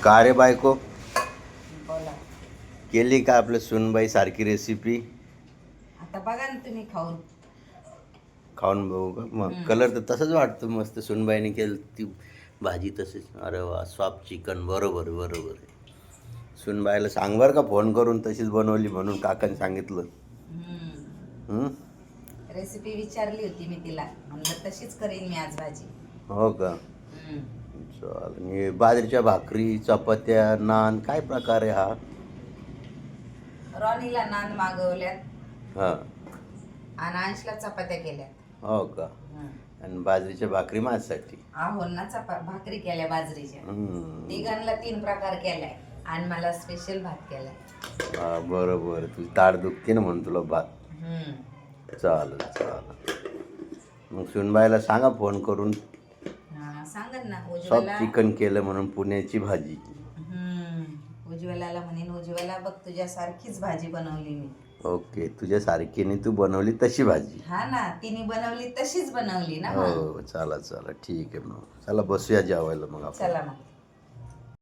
का रे बायको, बोला. केली का आपल्या सुनबाई सारखी रेसिपी? आता बघा ना तुम्ही खाऊन. खाऊन बघू का? मग कलर तर तसंच वाटतं, मस्त सुनबाईने केली ती भाजी तशीच. अरे वा, सॉफ्ट चिकन. बरोबर बरोबर आहे. सुनबाईला सांग बरं का फोन करून, तशीच बनवली म्हणून काकाने सांगितलं. हं? रेसिपी विचारली होती मी तिला, म्हणलं तशीच करीन मी आज भाजी. हो का? चालेल. हे बाजरीच्या भाकरी, चपात्या, नान, काय प्रकार आहे हा? रॉनीला नान मागवल्यात हां. आणि अंशला चपात्या केल्यात. हो का? आणि बाजरीच्या भाकरी माझ्यासाठी. आहोल ना भाकरी केल्या बाजरीच्या. हं. तिघांना 3 प्रकार केलाय आणि मला स्पेशल भात केलाय. हा बरोबर, तुझी ताट दुखते ना म्हणून तुला भात. चालेल चालेल. मग सुनबाईला सांगा फोन करून, सांगन ना सॉफ्ट उज्ज्वला. चिकन केलं म्हणून पुण्याची भाजी. उज्ज्वलाला म्हणेन, उज्ज्वला बघ तुझ्यासारखीच भाजी बनवली मी. ओके, तुझ्यासारखीने तू बनवली तशी भाजी. हा ना, तिने बनवली तशीच बनवली ना. हो चला चला, ठीक आहे. मग चला बसूया जेवायला मग आपण. चला मग.